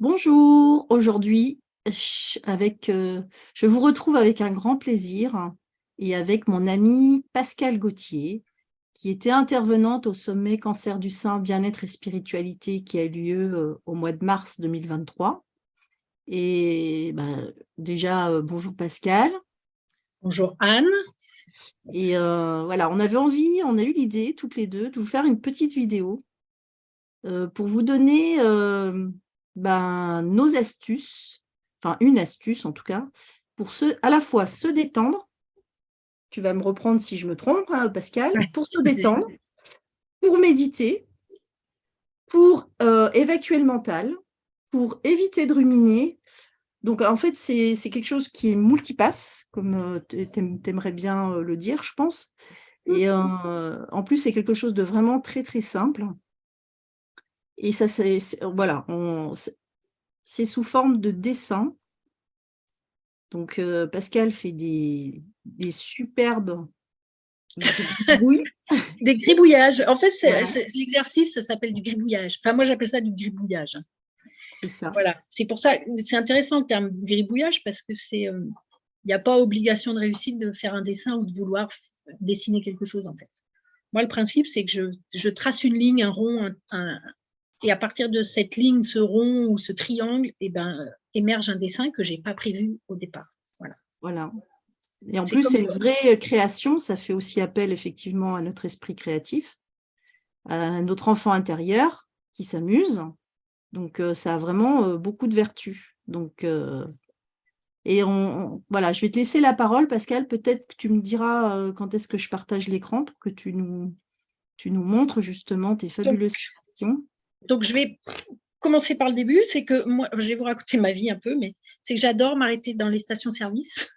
Bonjour, aujourd'hui, je vous retrouve avec un grand plaisir et avec mon amie Pascale Gauthier, qui était intervenante au sommet Cancer du sein, bien-être et spiritualité qui a eu lieu au mois de mars 2023. Et déjà, bonjour Pascale. Bonjour Anne. Et voilà, on a eu l'idée toutes les deux de vous faire une petite vidéo pour vous donner nos astuces, enfin une astuce en tout cas, pour à la fois se détendre, tu vas me reprendre si je me trompe, hein, Pascal, pour se détendre, pour méditer, pour évacuer le mental, pour éviter de ruminer. Donc en fait, c'est quelque chose qui est multipasse, comme tu aimerais bien le dire, je pense. Et en plus, c'est quelque chose de vraiment très, très simple. Et ça, voilà, c'est sous forme de dessin. Donc, Pascal fait des superbes gribouilles. Des gribouillages. En fait, l'exercice, ça s'appelle du gribouillage. Enfin, moi, j'appelle ça du gribouillage. C'est ça. Voilà. C'est pour ça, c'est intéressant le terme gribouillage parce que il n'y a pas obligation de réussite de faire un dessin ou de vouloir dessiner quelque chose, en fait. Moi, le principe, c'est que je trace une ligne, un rond, et à partir de cette ligne, ce rond ou ce triangle, émerge un dessin que je n'ai pas prévu au départ. Voilà. Et en plus, c'est une vraie création. Ça fait aussi appel effectivement à notre esprit créatif, à notre enfant intérieur qui s'amuse. Donc, ça a vraiment beaucoup de vertus. Donc, et voilà, je vais te laisser la parole, Pascal. Peut-être que tu me diras quand est-ce que je partage l'écran pour que tu nous montres justement tes fabuleuses créations. Donc, je vais commencer par le début. C'est que moi, je vais vous raconter ma vie un peu, mais c'est que j'adore m'arrêter dans les stations-service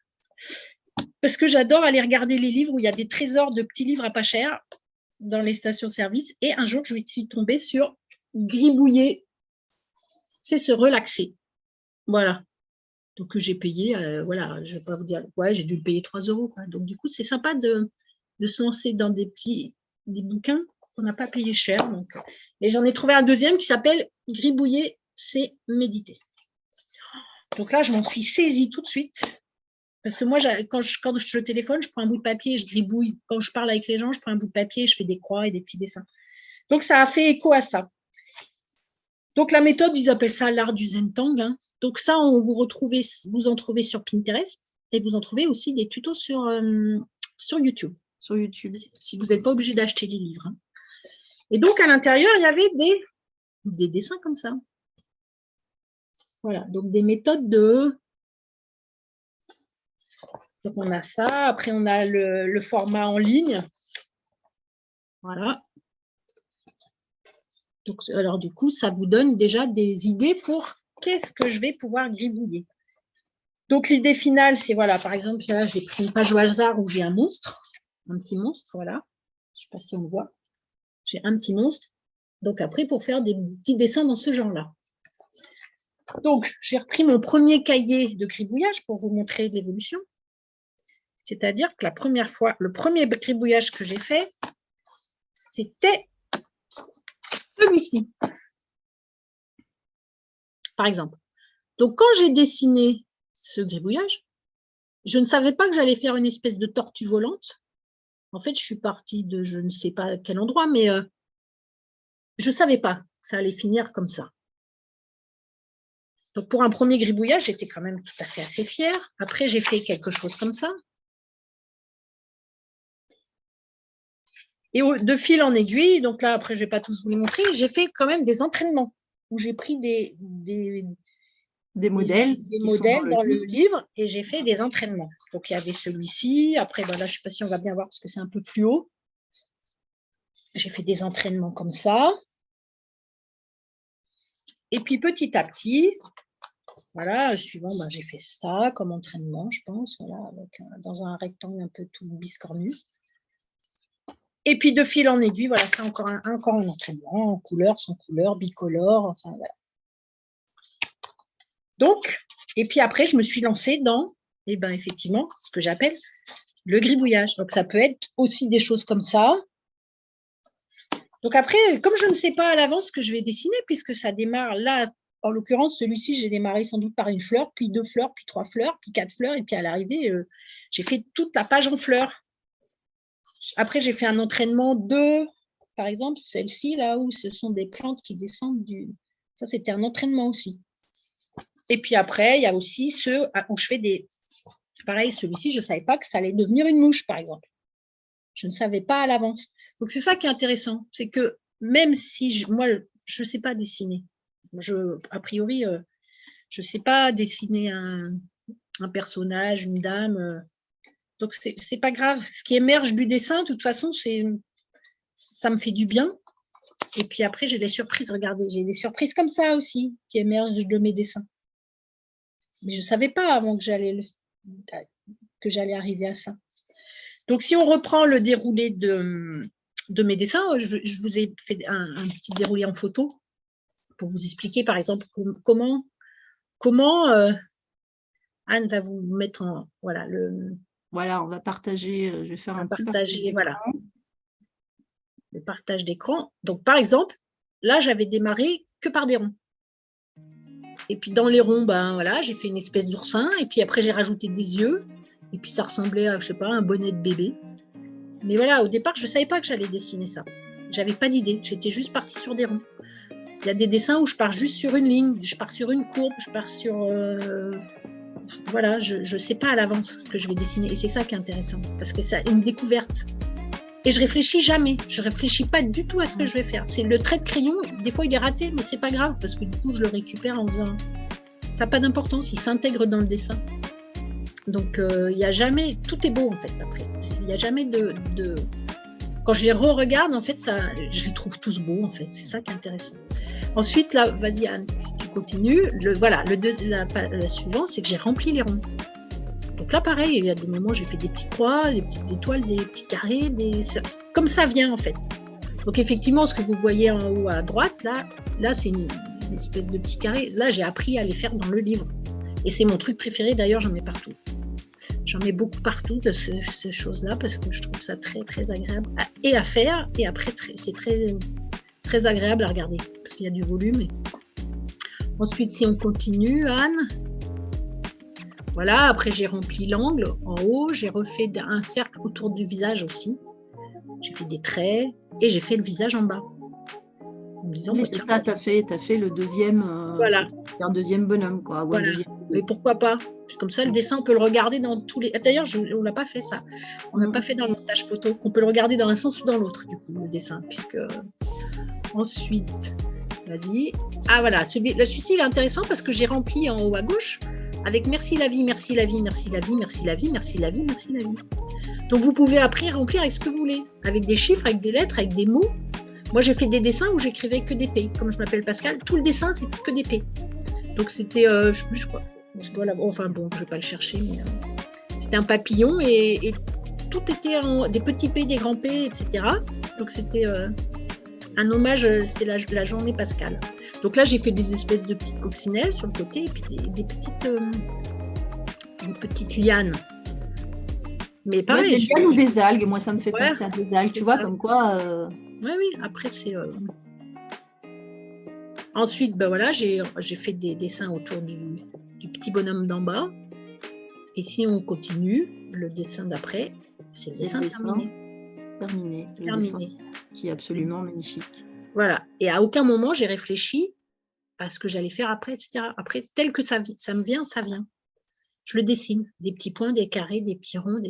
parce que j'adore aller regarder les livres où il y a des trésors de petits livres à pas cher dans les stations-service. Et un jour, je suis tombée sur gribouiller, c'est se relaxer. Voilà. Donc, j'ai payé, voilà, je ne vais pas vous dire, ouais, j'ai dû le payer 3 €. Quoi. Donc, du coup, c'est sympa de se lancer dans des bouquins qu'on n'a pas payé cher. Donc, et j'en ai trouvé un deuxième qui s'appelle gribouiller, c'est méditer. Donc là, je m'en suis saisie tout de suite. Parce que moi, quand je téléphone, je prends un bout de papier, je gribouille. Quand je parle avec les gens, je prends un bout de papier, je fais des croix et des petits dessins. Donc, ça a fait écho à ça. Donc, la méthode, ils appellent ça l'art du Zen-Tang. Hein. Donc, ça, vous en trouvez sur Pinterest et vous en trouvez aussi des tutos sur YouTube. Sur YouTube. Si vous n'êtes pas obligé d'acheter des livres. Hein. Et donc, à l'intérieur, il y avait des dessins comme ça. Voilà, donc des méthodes de... Donc, on a ça. Après, on a le format en ligne. Voilà. Donc, alors, du coup, ça vous donne déjà des idées pour qu'est-ce que je vais pouvoir gribouiller. Donc, l'idée finale, c'est, voilà, par exemple, là, j'ai pris une page au hasard où j'ai un monstre, un petit monstre, voilà. Je ne sais pas si on voit. J'ai un petit monstre. Donc, après, pour faire des petits dessins dans ce genre-là. Donc, j'ai repris mon premier cahier de gribouillage pour vous montrer l'évolution. C'est-à-dire que la première fois, le premier gribouillage que j'ai fait, c'était celui-ci, par exemple. Donc, quand j'ai dessiné ce gribouillage, je ne savais pas que j'allais faire une espèce de tortue volante. En fait, je suis partie de je ne sais pas quel endroit, mais je ne savais pas que ça allait finir comme ça. Donc, pour un premier gribouillage, j'étais quand même tout à fait assez fière. Après, j'ai fait quelque chose comme ça. Et de fil en aiguille, donc là, après, je ne vais pas tous vous les montrer, j'ai fait quand même des entraînements où j'ai pris des modèles, dans le livre et j'ai fait des entraînements. Donc, il y avait celui-ci. Après, ben là, je ne sais pas si on va bien voir parce que c'est un peu plus haut. J'ai fait des entraînements comme ça. Et puis, petit à petit, voilà, suivant, ben, j'ai fait ça comme entraînement, je pense, voilà, avec dans un rectangle un peu tout biscornu. Et puis, de fil en aiguille, voilà, c'est encore un entraînement, en couleur, sans couleur, bicolore, enfin, voilà. Donc, Et puis après, je me suis lancée dans, eh ben, effectivement, ce que j'appelle le gribouillage. Donc, ça peut être aussi des choses comme ça. Donc après, comme je ne sais pas à l'avance ce que je vais dessiner, puisque ça démarre là, en l'occurrence, celui-ci, j'ai démarré sans doute par une fleur, puis 2 fleurs, puis 3 fleurs, puis 4 fleurs, et puis à l'arrivée, j'ai fait toute la page en fleurs. Après, j'ai fait un entraînement de, par exemple, celle-ci, là où ce sont des plantes qui descendent du... Ça, c'était un entraînement aussi. Et puis après, il y a aussi ceux où je fais des... Pareil, celui-ci, je ne savais pas que ça allait devenir une mouche, par exemple. Je ne savais pas à l'avance. Donc, c'est ça qui est intéressant. C'est que même si moi, je ne sais pas dessiner, a priori, je ne sais pas dessiner un personnage, une dame. Donc, ce n'est pas grave. Ce qui émerge du dessin, de toute façon, ça me fait du bien. Et puis après, j'ai des surprises. Regardez, j'ai des surprises comme ça aussi qui émergent de mes dessins. Mais je ne savais pas avant que j'allais arriver à ça. Donc, si on reprend le déroulé de mes dessins, je vous ai fait un petit déroulé en photo pour vous expliquer, par exemple, comment Anne va vous mettre en... Voilà, Voilà, on va partager. Je vais faire un petit partage. Voilà. Le partage d'écran. Donc, par exemple, là, j'avais démarré que par des ronds. Et puis, dans les ronds, ben, voilà, j'ai fait une espèce d'oursin. Et puis après, j'ai rajouté des yeux. Et puis, ça ressemblait à, je sais pas, un bonnet de bébé. Mais voilà, au départ, je ne savais pas que j'allais dessiner ça. J'avais pas d'idée. J'étais juste partie sur des ronds. Il y a des dessins où je pars juste sur une ligne, je pars sur une courbe, je pars sur... voilà, je ne sais pas à l'avance que je vais dessiner. Et c'est ça qui est intéressant, parce que c'est une découverte. Et je réfléchis jamais. Je réfléchis pas du tout à ce que je vais faire. C'est le trait de crayon, des fois il est raté, mais c'est pas grave, parce que du coup, je le récupère en faisant... Ça n'a pas d'importance, il s'intègre dans le dessin. Donc, il n'y a jamais... Tout est beau, en fait, après. Il n'y a jamais de... Quand je les re-regarde, en fait, je les trouve tous beaux, en fait. C'est ça qui est intéressant. Ensuite, là, vas-y, Anne, si tu continues. La suivante, c'est que j'ai rempli les ronds. Donc là, pareil, il y a des moments où j'ai fait des petites croix, des petites étoiles, des petits carrés, comme ça vient, en fait. Donc, effectivement, ce que vous voyez en haut à droite, là c'est une espèce de petit carré. Là, j'ai appris à les faire dans le livre. Et c'est mon truc préféré, d'ailleurs, j'en ai partout. J'en mets beaucoup partout de ces choses-là parce que je trouve ça très, très agréable à faire. Et après, c'est très, très agréable à regarder parce qu'il y a du volume. Ensuite, si on continue, Anne. Voilà, après, j'ai rempli l'angle en haut. J'ai refait un cercle autour du visage aussi. J'ai fait des traits et j'ai fait le visage en bas. En me disant, oui, c'est ça, tu as fait le deuxième, voilà. un deuxième bonhomme, quoi. Voilà. Mais pourquoi pas? Comme ça, le dessin, on peut le regarder dans tous les... D'ailleurs, on ne l'a pas fait, ça. On n'a pas fait dans le montage photo, qu'on peut le regarder dans un sens ou dans l'autre, du coup, le dessin. Puisque... Ensuite, vas-y. Ah, voilà. Celui-ci, il est intéressant parce que j'ai rempli en haut à gauche avec merci la vie, merci la vie, merci la vie, merci la vie, merci la vie, merci la vie. Donc, vous pouvez après remplir avec ce que vous voulez, avec des chiffres, avec des lettres, avec des mots. Moi, j'ai fait des dessins où j'écrivais que des P. Comme je m'appelle Pascal, tout le dessin, c'est que des P. Donc, c'était, je ne sais plus quoi. Je dois l'avoir. Enfin, bon, je ne vais pas le chercher, mais c'était un papillon et tout était en des petits P, des grands P, etc. Donc, c'était un hommage, c'était la journée Pascal. Donc là, j'ai fait des espèces de petites coccinelles sur le côté et puis des petites lianes. Mais pareil. Ouais, des lianes ou des algues, moi, ça me fait penser à des algues, tu vois, comme quoi. Oui, après, c'est. Ensuite, ben voilà, j'ai fait des dessins autour du petit bonhomme d'en bas. Et si on continue, le dessin d'après, c'est le dessin terminé. Terminé. Le dessin qui est absolument magnifique. Voilà. Et à aucun moment, j'ai réfléchi à ce que j'allais faire après, etc. Après, tel que ça me vient, ça vient. Je le dessine. Des petits points, des carrés, des petits ronds.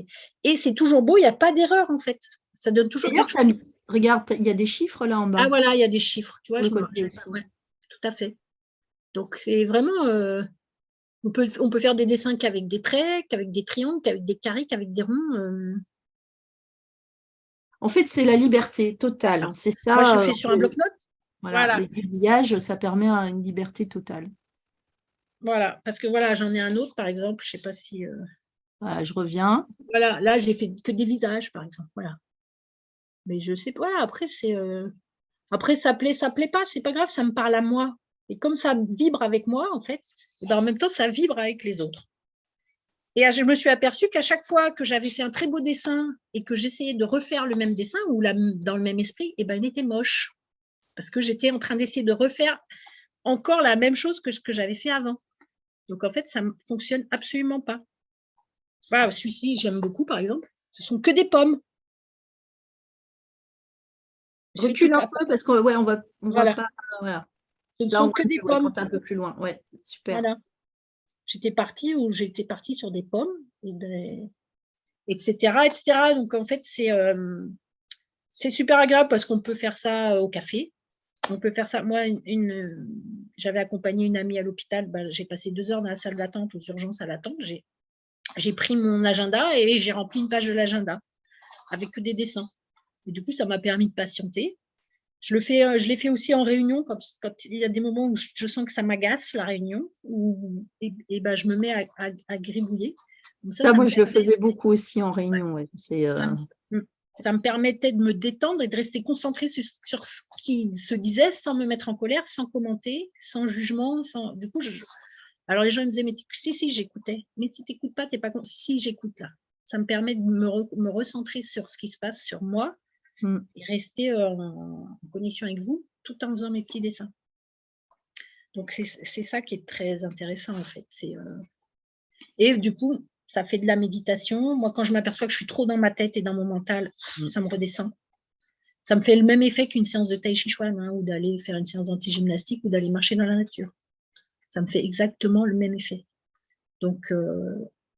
Et c'est toujours beau, il n'y a pas d'erreur, en fait. Ça donne toujours quelque chose. Regarde, il y a des chiffres là en bas. Ah, voilà, il y a des chiffres. Tu vois, ouais, tout à fait. Donc, c'est vraiment... on peut faire des dessins qu'avec des traits, qu'avec des triangles, qu'avec des carrés, qu'avec des ronds. En fait, c'est la liberté totale. C'est ça. Moi, je fais sur un bloc-notes. Voilà. Le gribouillage, ça permet une liberté totale. Voilà, parce que voilà, j'en ai un autre, par exemple, je ne sais pas si... Voilà, je reviens. Voilà, là, j'ai fait que des visages, par exemple. Voilà. Mais je sais pas, voilà, après, c'est... Après, ça plaît pas, c'est pas grave, ça me parle à moi. Et comme ça vibre avec moi, en fait, et ben en même temps, ça vibre avec les autres. Et je me suis aperçue qu'à chaque fois que j'avais fait un très beau dessin et que j'essayais de refaire le même dessin ou dans le même esprit, et ben, il était moche. Parce que j'étais en train d'essayer de refaire encore la même chose que ce que j'avais fait avant. Donc, en fait, ça ne fonctionne absolument pas. Voilà, celui-ci, j'aime beaucoup, par exemple. Ce sont que des pommes. Recule un peu parce qu'on ouais, on va voilà. pas. Voilà. Ce ne Là, on sont voit que des mieux, ouais, quand pommes. tu es un peu plus loin. Ouais, super. Voilà. J'étais partie sur des pommes, etc., etc. Donc, en fait, c'est super agréable parce qu'on peut faire ça au café. On peut faire ça. Moi, j'avais accompagné une amie à l'hôpital. J'ai passé 2 heures dans la salle d'attente, aux urgences à l'attente. J'ai pris mon agenda et j'ai rempli une page de l'agenda avec que des dessins. Et du coup, ça m'a permis de patienter. Je l'ai fait aussi en réunion, quand il y a des moments où je sens que ça m'agace, la réunion, et ben, je me mets à gribouiller. Donc Ça, moi, me je le faisais beaucoup aussi en réunion. Ouais. ça me permettait de me détendre et de rester concentrée sur ce qui se disait sans me mettre en colère, sans commenter, sans jugement. Du coup, alors les gens me disaient, mais si, j'écoutais. Mais si tu n'écoutes pas, tu n'es pas si, j'écoute là. Ça me permet de me recentrer sur ce qui se passe, sur moi, et rester en connexion avec vous, tout en faisant mes petits dessins. Donc, c'est ça qui est très intéressant, en fait. Et du coup, ça fait de la méditation. Moi, quand je m'aperçois que je suis trop dans ma tête et dans mon mental, ça me redescend. Ça me fait le même effet qu'une séance de tai chi chuan, hein, ou d'aller faire une séance d'anti-gymnastique ou d'aller marcher dans la nature. Ça me fait exactement le même effet. Donc,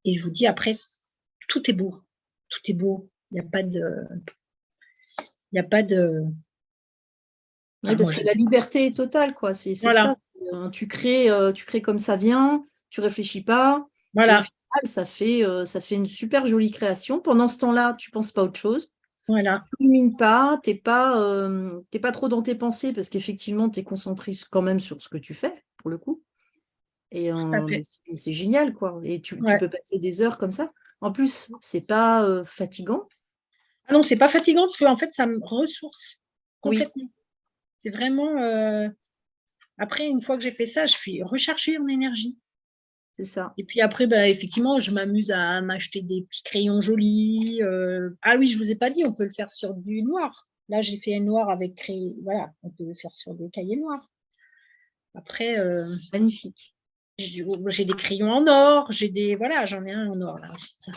et je vous dis, après, tout est beau. Tout est beau. Il n'y a pas de... Il n'y a pas de... Oui, parce que la liberté est totale, quoi. C'est voilà. ça. Tu crées comme ça vient, tu réfléchis pas. Voilà. Et au final, ça fait une super jolie création. Pendant ce temps-là, tu ne penses pas à autre chose. Voilà. Tu n'élimines pas, tu n'es pas trop dans tes pensées parce qu'effectivement, tu es concentré quand même sur ce que tu fais, pour le coup. Et c'est génial, quoi. Et tu peux passer des heures comme ça. En plus, c'est pas fatigant. Ah non, c'est pas fatigant parce qu'en fait, ça me ressource complètement. Oui. C'est vraiment... Après, une fois que j'ai fait ça, je suis rechargée en énergie. C'est ça. Et puis après, effectivement, je m'amuse à m'acheter des petits crayons jolis. Ah oui, je ne vous ai pas dit, on peut le faire sur du noir. Là, j'ai fait un noir avec crayon. Voilà, on peut le faire sur des cahiers noirs. Après, magnifique. J'ai des crayons en or. Voilà, j'en ai un en or là aussi. Tiens.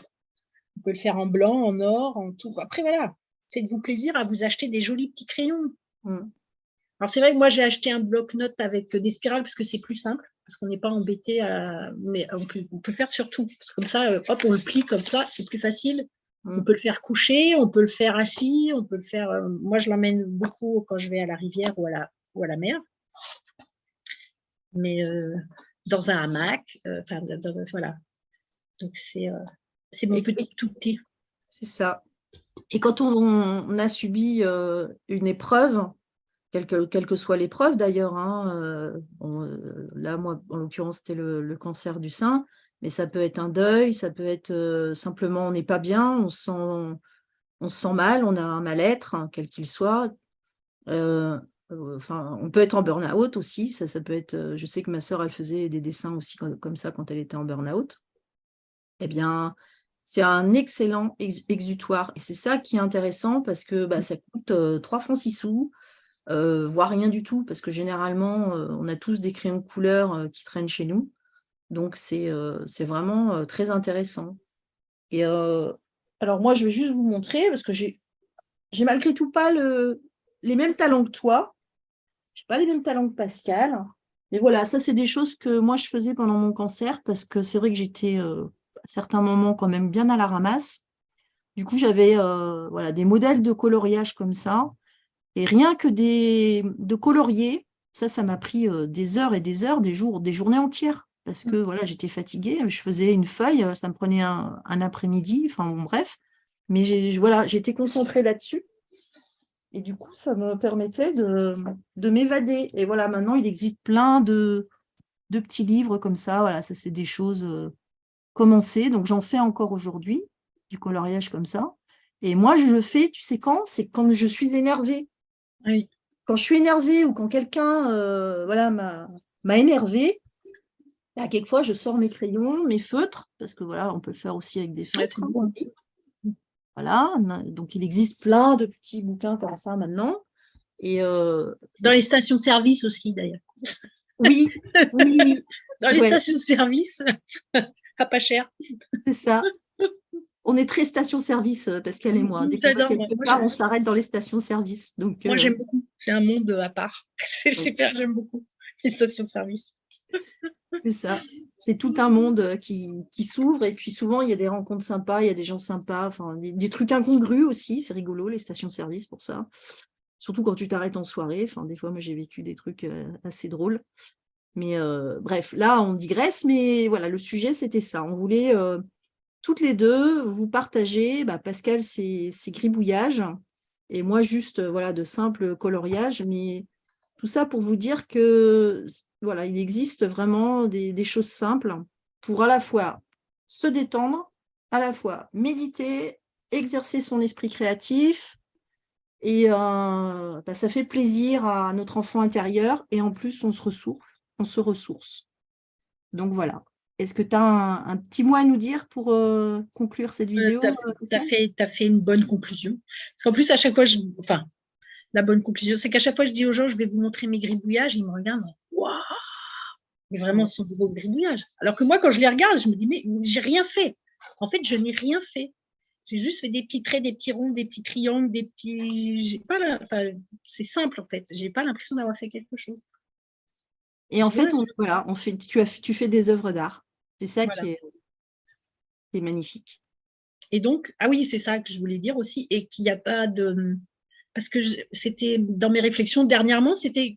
On peut le faire en blanc, en or, en tout. Après, voilà, faites-vous plaisir à vous acheter des jolis petits crayons. Alors, c'est vrai que moi, j'ai acheté un bloc-notes avec des spirales parce que c'est plus simple, parce qu'on n'est pas embêté mais on peut faire sur tout. Parce que comme ça, hop, on le plie comme ça, c'est plus facile. On peut le faire coucher, on peut le faire assis, on peut le faire... moi, je l'emmène beaucoup quand je vais à la rivière ou à la mer. Mais dans un hamac, voilà. Donc, c'est mon petit tout petit. C'est ça. Et quand on a subi une épreuve, quelle que soit l'épreuve d'ailleurs, hein, là, moi, en l'occurrence, c'était le cancer du sein, mais ça peut être un deuil, ça peut être simplement on n'est pas bien, on se sent mal, on a un mal-être, hein, quel qu'il soit. On peut être en burn-out aussi, ça peut être. Je sais que ma sœur, elle faisait des dessins aussi comme ça quand elle était en burn-out. Eh bien, c'est un excellent exutoire. Et c'est ça qui est intéressant parce que ça coûte 3 francs 6 sous, voire rien du tout, parce que généralement, on a tous des crayons de couleur qui traînent chez nous. Donc, c'est vraiment très intéressant. Et alors, moi, je vais juste vous montrer, parce que j'ai malgré tout pas les mêmes talents que toi. Je n'ai pas les mêmes talents que Pascal. Mais voilà, ça, c'est des choses que moi, je faisais pendant mon cancer, parce que c'est vrai que j'étais à certains moments quand même bien à la ramasse. Du coup, j'avais voilà, des modèles de coloriage comme ça. Et rien que de colorier, ça m'a pris des heures et des heures, des jours, des journées entières. Parce que voilà, j'étais fatiguée. Je faisais une feuille, ça me prenait un après-midi. Enfin, bon, bref. Mais j'étais concentrée là-dessus. Et du coup, ça me permettait de m'évader. Et voilà, maintenant, il existe plein de petits livres comme ça. Voilà, ça, c'est des choses commencées. Donc, j'en fais encore aujourd'hui, du coloriage comme ça. Et moi, je le fais, tu sais quand? C'est quand je suis énervée. Oui. quand je suis énervée ou quand quelqu'un voilà, m'a énervée, bah, quelquefois, je sors mes crayons, mes feutres, parce que voilà, on peut le faire aussi avec des Ouais, feutres. c'est beau, hein. Voilà, donc il existe plein de petits bouquins comme ça maintenant. Et Dans les stations-service aussi, d'ailleurs. oui, oui, oui, Dans les ouais, stations-service, à pas cher. c'est ça. On est très station-service, Pascal et moi. Dès qu'on va J'adore, moi. quelque part, on s'arrête dans les stations-service. Donc, Moi, j'aime beaucoup. C'est un monde à part. C'est oui, super, j'aime beaucoup les stations-service. c'est ça. C'est tout un monde qui s'ouvre. Et puis souvent, il y a des rencontres sympas, il y a des gens sympas, enfin, des trucs incongrus aussi. C'est rigolo, les stations-service pour ça. Surtout quand tu t'arrêtes en soirée. Enfin, des fois, moi, j'ai vécu des trucs assez drôles. Mais bref, là, on digresse. Mais voilà, le sujet, c'était ça. On voulait toutes les deux vous partager, Pascal, ses gribouillages. Et moi, juste voilà, de simples coloriages. Mais tout ça pour vous dire que voilà, il existe vraiment des choses simples pour à la fois se détendre, à la fois méditer, exercer son esprit créatif. Et ça fait plaisir à notre enfant intérieur et en plus, on se ressource. Donc voilà. Est-ce que tu as un petit mot à nous dire pour conclure cette vidéo, Tu as Pascal ? fait une bonne conclusion. Parce qu'en plus, à chaque fois, enfin, la bonne conclusion, c'est qu'à chaque fois, je dis aux gens, je vais vous montrer mes gribouillages, ils me regardent, waouh, mais vraiment, ce sont de beaux gribouillages. Alors que moi, quand je les regarde, je me dis, mais j'ai rien fait. En fait, je n'ai rien fait. J'ai juste fait des petits traits, des petits ronds, des petits triangles, des petits. J'ai pas enfin, c'est simple, en fait. J'ai pas l'impression d'avoir fait quelque chose. Et en Tu vois, fait, tu fais des œuvres d'art. C'est ça voilà. qui est magnifique. Et donc, ah oui, c'est ça que je voulais dire aussi, et qu'il n'y a pas de. Parce que c'était dans mes réflexions dernièrement, c'était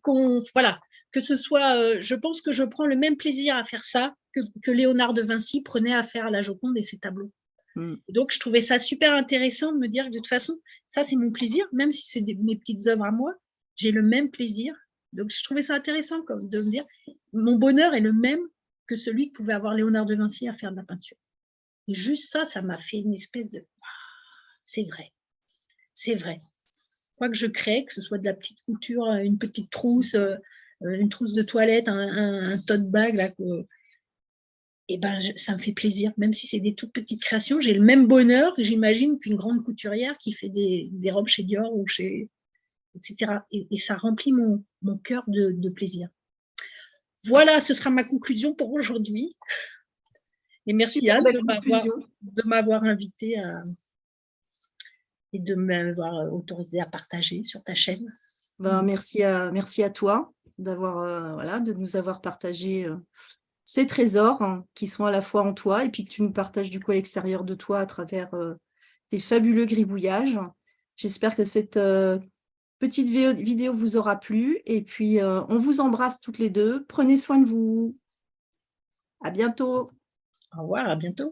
voilà, que ce soit, je pense que je prends le même plaisir à faire ça que Léonard de Vinci prenait à faire la Joconde et ses tableaux. Mm. Donc, je trouvais ça super intéressant de me dire que de toute façon, ça, c'est mon plaisir, même si c'est mes petites œuvres à moi, j'ai le même plaisir. Donc, je trouvais ça intéressant de me dire, mon bonheur est le même que celui que pouvait avoir Léonard de Vinci à faire de la peinture. Et juste ça, ça m'a fait une espèce de... C'est vrai, c'est vrai. Quoi que je crée, que ce soit de la petite couture, une petite trousse, une trousse de toilette, un tote bag, là, et ben, ça me fait plaisir, même si c'est des toutes petites créations. J'ai le même bonheur, j'imagine, qu'une grande couturière qui fait des robes chez Dior ou chez etc. Et ça remplit mon cœur de plaisir. Voilà, ce sera ma conclusion pour aujourd'hui. Et merci Super Anne belle conclusion. de m'avoir invité et de m'avoir autorisé à partager sur ta chaîne. Merci à toi de nous avoir partagé ces trésors qui sont à la fois en toi et puis que tu nous partages du coup à l'extérieur de toi à travers tes fabuleux gribouillages. J'espère que cette petite vidéo vous aura plu et puis on vous embrasse toutes les deux. Prenez soin de vous. À bientôt. Au revoir, à bientôt.